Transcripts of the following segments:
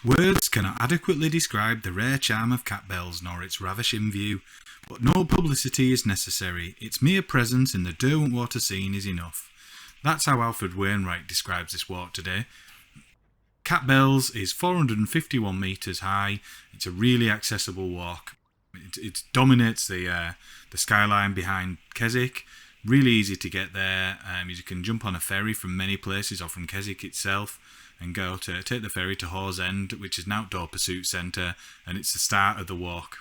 Words cannot adequately describe the rare charm of Catbells nor its ravishing view, but no publicity is necessary. Its mere presence in the Derwentwater scene is enough. That's how Alfred Wainwright describes this walk today. Catbells is 451 metres high. It's a really accessible walk. It dominates the skyline behind Keswick. Really easy to get there. You can jump on a ferry from many places or from Keswick itself and take the ferry to Hawes End, which is an outdoor pursuit centre, and it's the start of the walk.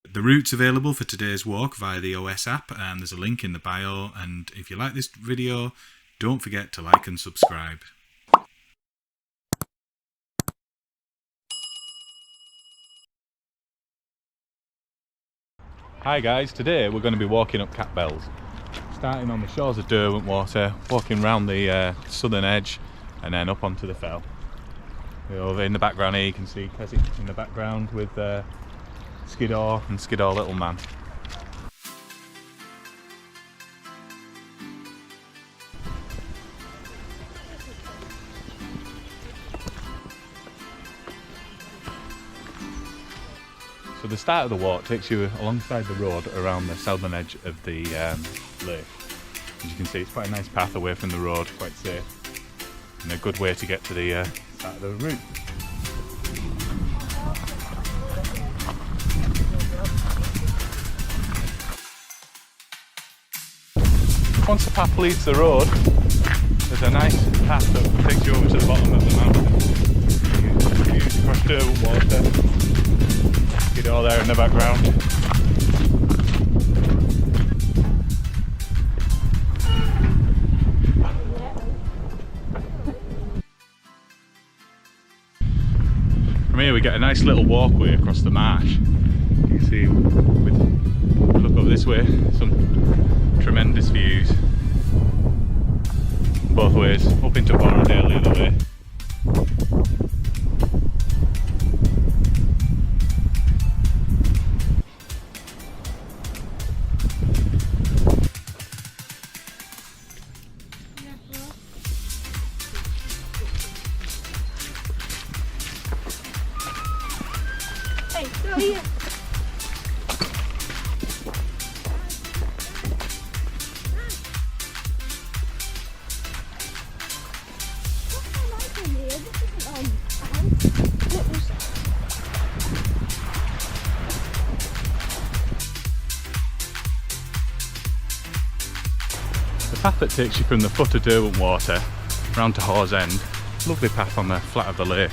The route's available for today's walk via the OS app, and there's a link in the bio. And if you like this video, don't forget to like and subscribe. Hi guys, today we're going to be walking up Catbells, starting on the shores of Derwentwater, walking round the southern edge and then up onto the fell. Over in the background here you can see Keswick in the background with Skiddaw and Skiddaw Little Man. So the start of the walk takes you alongside the road around the southern edge of the lake. As you can see, it's quite a nice path away from the road, quite safe, and a good way to get to the start of the route. Once the path leaves the road, there's a nice path that takes you over to the bottom of the mountain. You can cross Derwentwater. All there in the background. From here we get a nice little walkway across the marsh. You can see, look over this way, some tremendous views both ways, up into Borrowdale the other way. The path that takes you from the foot of Derwentwater round to Hawes End, lovely path on the flat of the lake.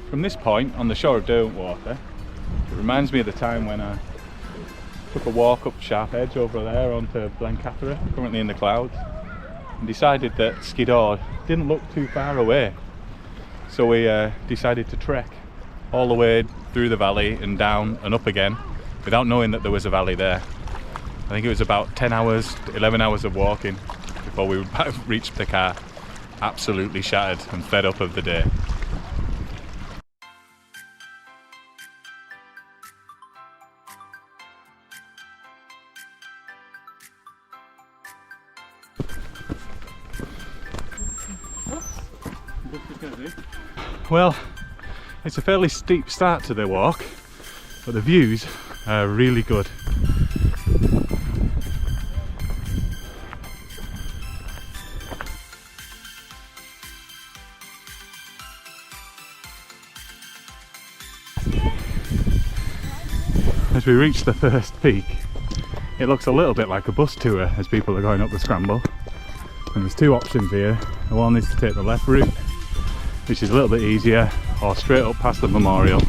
From this point on the shore of Derwentwater, it reminds me of the time when I took a walk up Sharp Edge over there onto Blencathra, currently in the clouds, and decided that Skiddaw didn't look too far away. So we decided to trek all the way through the valley and down and up again without knowing that there was a valley there. I think it was about 10 hours, 11 hours of walking before we reached the car, absolutely shattered and fed up of the day. Well, it's a fairly steep start to the walk, but the views are really good. As we reach the first peak, it looks a little bit like a bus tour as people are going up the scramble. And there's two options here. The one is to take the left route, which is a little bit easier, or straight up past the memorial.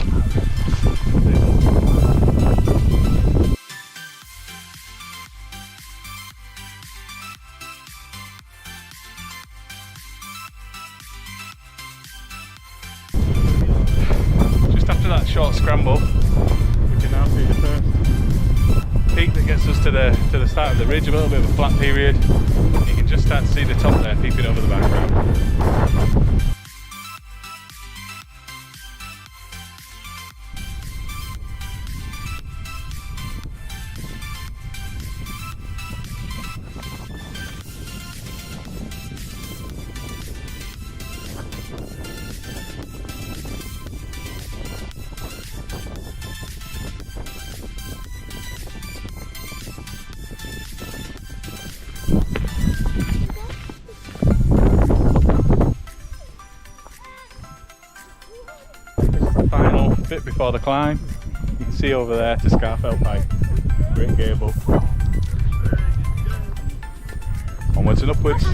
Just after that short scramble, we can now see the first peak that gets us to the start of the ridge, a little bit of a flat period. You can just start to see the top there peeping over the background. bit before the climb. You can see over there to Scarfell Pike, Great Gable. Onwards and upwards.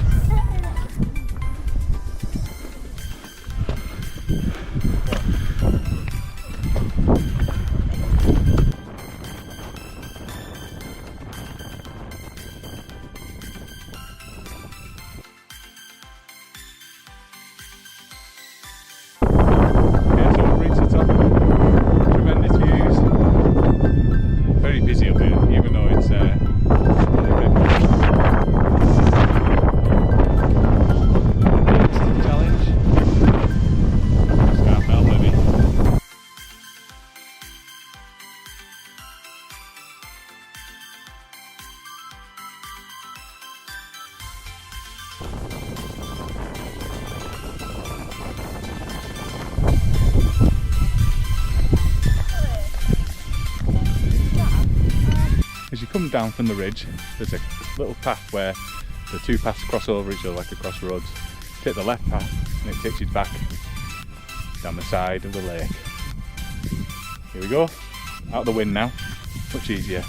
As you come down from the ridge, there's a little path where the two paths cross over each other like a crossroads. Take the left path and it takes you back down the side of the lake. Here we go, out of the wind now, much easier.